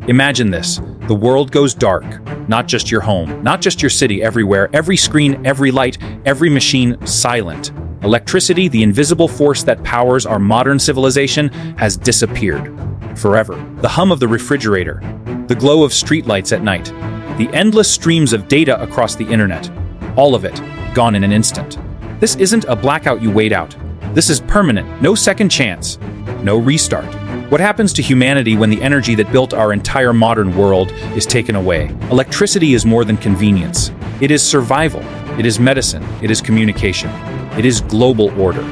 Imagine this. The world goes dark. Not just your home, not just your city, everywhere. Every screen, every light, every machine silent. Electricity, the invisible force that powers our modern civilization, has disappeared. Forever. The hum of the refrigerator. The glow of streetlights at night. The endless streams of data across the internet. All of it, gone in an instant. This isn't a blackout you wait out. This is permanent. No second chance. No restart. What happens to humanity when the energy that built our entire modern world is taken away? Electricity is more than convenience. It is survival. It is medicine. It is communication. It is global order.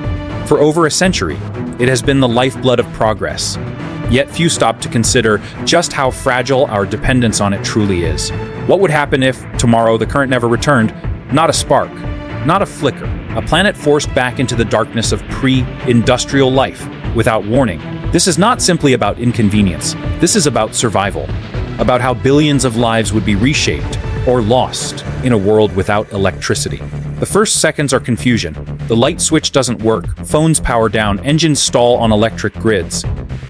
For over a century, it has been the lifeblood of progress. Yet few stop to consider just how fragile our dependence on it truly is. What would happen if, tomorrow, the current never returned? Not a spark, not a flicker, a planet forced back into the darkness of pre-industrial life, without warning. This is not simply about inconvenience. This is about survival, about how billions of lives would be reshaped or lost in a world without electricity. The first seconds are confusion. The light switch doesn't work, phones power down, engines stall on electric grids.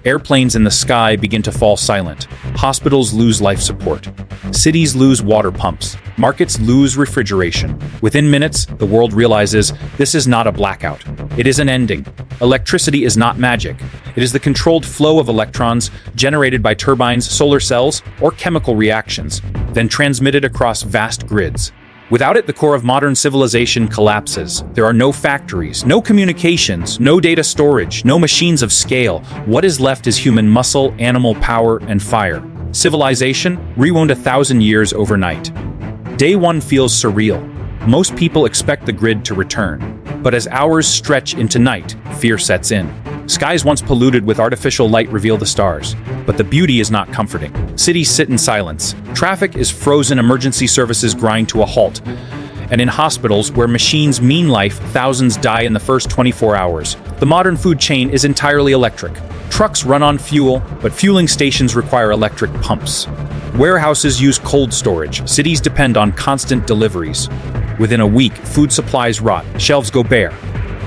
Airplanes in the sky begin to fall silent. Hospitals lose life support. Cities lose water pumps. Markets lose refrigeration. Within minutes, the world realizes this is not a blackout. It is an ending. Electricity is not magic. It is the controlled flow of electrons generated by turbines, solar cells, or chemical reactions, then transmitted across vast grids. Without it, the core of modern civilization collapses. There are no factories, no communications, no data storage, no machines of scale. What is left is human muscle, animal power, and fire. Civilization rewound 1,000 years overnight. Day one feels surreal. Most people expect the grid to return. But as hours stretch into night, fear sets in. Skies once polluted with artificial light reveal the stars. But the beauty is not comforting. Cities sit in silence. Traffic is frozen, emergency services grind to a halt. And in hospitals, where machines mean life, thousands die in the first 24 hours. The modern food chain is entirely electric. Trucks run on fuel, but fueling stations require electric pumps. Warehouses use cold storage. Cities depend on constant deliveries. Within a week, food supplies rot, shelves go bare.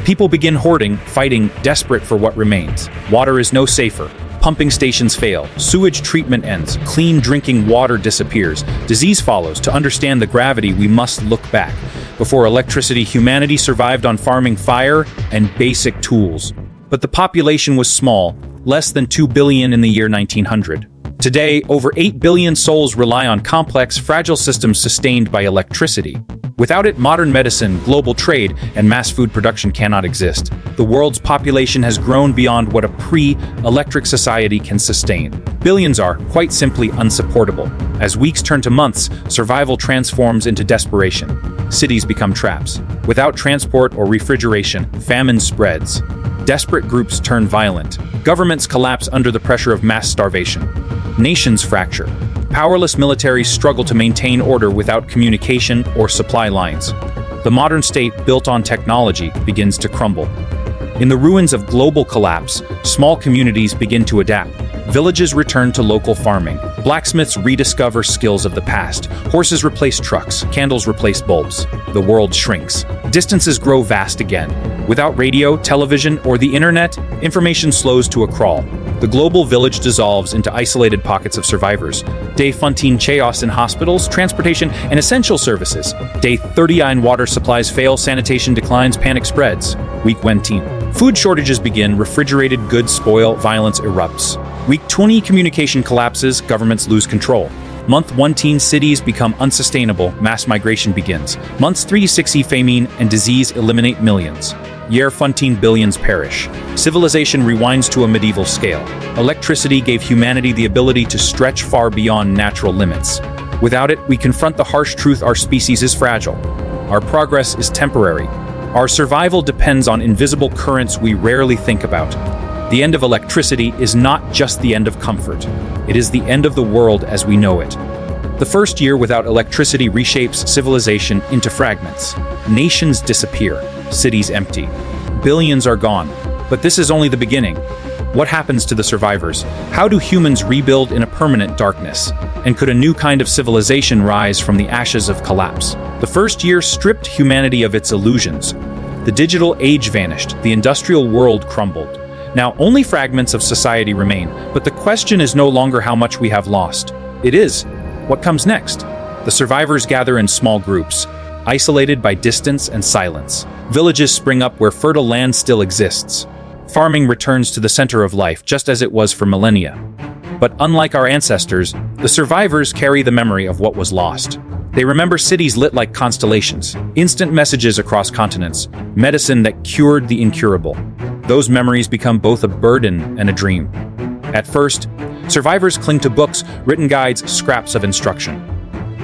People begin hoarding, fighting, desperate for what remains. Water is no safer. Pumping stations fail. Sewage treatment ends. Clean drinking water disappears. Disease follows. To understand the gravity, we must look back. Before electricity, humanity survived on farming, fire, and basic tools. But the population was small, less than 2 billion in the year 1900. Today, over 8 billion souls rely on complex, fragile systems sustained by electricity. Without it, modern medicine, global trade, and mass food production cannot exist. The world's population has grown beyond what a pre-electric society can sustain. Billions are, quite simply, unsupportable. As weeks turn to months, survival transforms into desperation. Cities become traps. Without transport or refrigeration, famine spreads. Desperate groups turn violent. Governments collapse under the pressure of mass starvation. Nations fracture. Powerless militaries struggle to maintain order without communication or supply lines. The modern state, built on technology, begins to crumble. In the ruins of global collapse, small communities begin to adapt. Villages return to local farming. Blacksmiths rediscover skills of the past. Horses replace trucks. Candles replace bulbs. The world shrinks. Distances grow vast again. Without radio, television, or the internet, information slows to a crawl. The global village dissolves into isolated pockets of survivors. Day 14 chaos in hospitals, transportation, and essential services. Day 39 water supplies fail, sanitation declines, panic spreads. Week 19. Food shortages begin, refrigerated goods spoil, violence erupts. Week 20 communication collapses, governments lose control. Month 1 cities become unsustainable, mass migration begins. Months 3-6 famine and disease eliminate millions. Year 14 billions perish. Civilization rewinds to a medieval scale. Electricity gave humanity the ability to stretch far beyond natural limits. Without it, we confront the harsh truth: our species is fragile. Our progress is temporary. Our survival depends on invisible currents we rarely think about. The end of electricity is not just the end of comfort. It is the end of the world as we know it. The first year without electricity reshapes civilization into fragments. Nations disappear. Cities empty. Billions are gone. But this is only the beginning. What happens to the survivors? How do humans rebuild in a permanent darkness? And could a new kind of civilization rise from the ashes of collapse? The first year stripped humanity of its illusions. The digital age vanished. The industrial world crumbled. Now, only fragments of society remain, but the question is no longer how much we have lost. It is, what comes next? The survivors gather in small groups, isolated by distance and silence. Villages spring up where fertile land still exists. Farming returns to the center of life, just as it was for millennia. But unlike our ancestors, the survivors carry the memory of what was lost. They remember cities lit like constellations, instant messages across continents, medicine that cured the incurable. Those memories become both a burden and a dream. At first, survivors cling to books, written guides, scraps of instruction.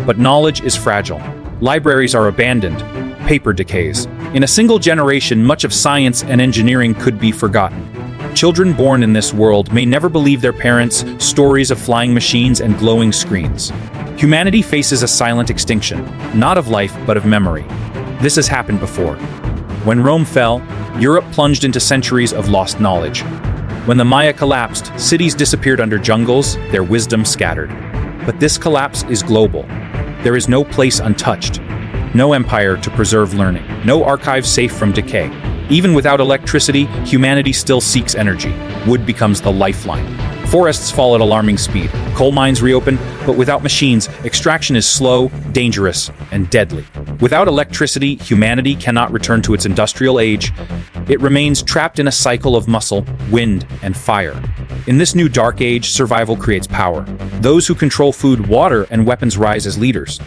But knowledge is fragile. Libraries are abandoned. Paper decays. In a single generation, much of science and engineering could be forgotten. Children born in this world may never believe their parents' stories of flying machines and glowing screens. Humanity faces a silent extinction, not of life, but of memory. This has happened before. When Rome fell, Europe plunged into centuries of lost knowledge. When the Maya collapsed, cities disappeared under jungles, their wisdom scattered. But this collapse is global. There is no place untouched, no empire to preserve learning, no archive safe from decay. Even without electricity, humanity still seeks energy. Wood becomes the lifeline. Forests fall at alarming speed. Coal mines reopen, but without machines, extraction is slow, dangerous, and deadly. Without electricity, humanity cannot return to its industrial age. It remains trapped in a cycle of muscle, wind, and fire. In this new dark age, survival creates power. Those who control food, water, and weapons rise as leaders.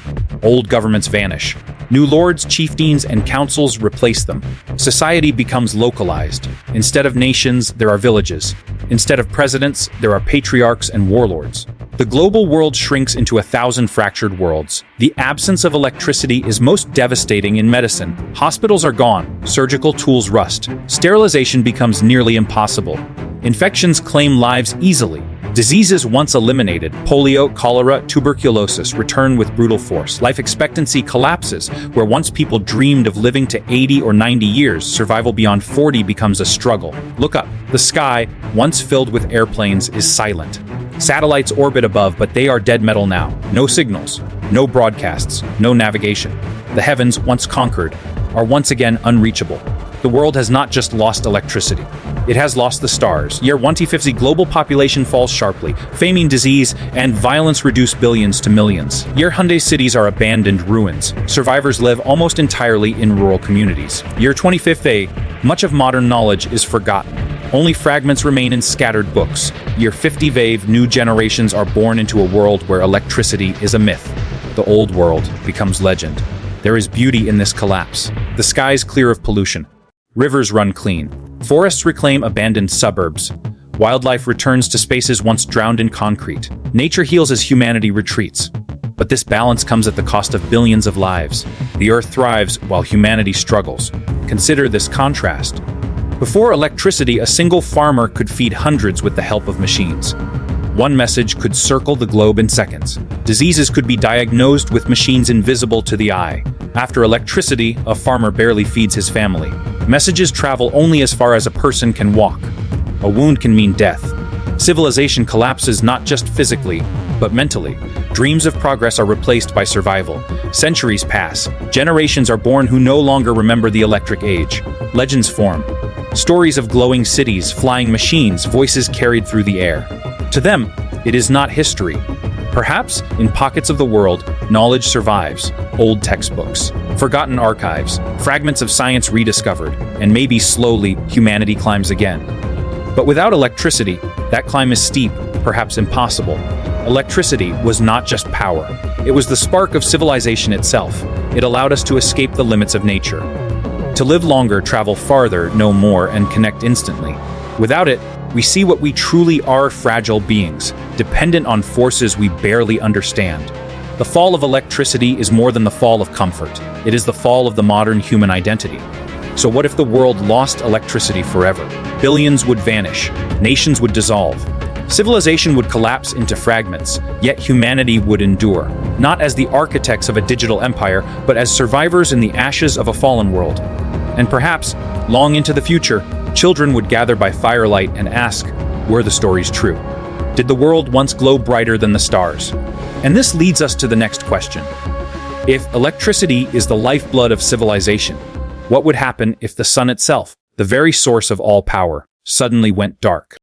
Old governments vanish. New lords, chieftains, and councils replace them. Society becomes localized. Instead of nations, there are villages. Instead of presidents, there are patriarchs and warlords. The global world shrinks into 1,000 fractured worlds. The absence of electricity is most devastating in medicine. Hospitals are gone, surgical tools rust, sterilization becomes nearly impossible. Infections claim lives easily. Diseases once eliminated, polio, cholera, tuberculosis, return with brutal force. Life expectancy collapses. Where once people dreamed of living to 80 or 90 years, survival beyond 40 becomes a struggle. Look up. The sky, once filled with airplanes, is silent. Satellites orbit above, but they are dead metal now. No signals, no broadcasts, no navigation. The heavens, once conquered, are once again unreachable. The world has not just lost electricity. It has lost the stars. Year 2050, global population falls sharply. Famine, disease, and violence reduce billions to millions. Year Hyundai cities are abandoned ruins. Survivors live almost entirely in rural communities. Year 2050, much of modern knowledge is forgotten. Only fragments remain in scattered books. Year 50 Vave, new generations are born into a world where electricity is a myth. The old world becomes legend. There is beauty in this collapse. The skies clear of pollution. Rivers run clean. Forests reclaim abandoned suburbs. Wildlife returns to spaces once drowned in concrete. Nature heals as humanity retreats. But this balance comes at the cost of billions of lives. The Earth thrives while humanity struggles. Consider this contrast. Before electricity, a single farmer could feed hundreds with the help of machines. One message could circle the globe in seconds. Diseases could be diagnosed with machines invisible to the eye. After electricity, a farmer barely feeds his family. Messages travel only as far as a person can walk. A wound can mean death. Civilization collapses not just physically, but mentally. Dreams of progress are replaced by survival. Centuries pass. Generations are born who no longer remember the electric age. Legends form. Stories of glowing cities, flying machines, voices carried through the air. To them, it is not history. Perhaps, in pockets of the world, knowledge survives. Old textbooks, forgotten archives, fragments of science rediscovered, and maybe slowly humanity climbs again. But without electricity, that climb is steep, perhaps impossible. Electricity was not just power. It was the spark of civilization itself. It allowed us to escape the limits of nature. To live longer, travel farther, know more, and connect instantly. Without it, we see what we truly are: fragile beings, dependent on forces we barely understand. The fall of electricity is more than the fall of comfort. It is the fall of the modern human identity. So what if the world lost electricity forever? Billions would vanish, nations would dissolve, civilization would collapse into fragments, yet humanity would endure, not as the architects of a digital empire, but as survivors in the ashes of a fallen world. And perhaps, long into the future, children would gather by firelight and ask, were the stories true? Did the world once glow brighter than the stars? And this leads us to the next question. If electricity is the lifeblood of civilization, what would happen if the sun itself, the very source of all power, suddenly went dark.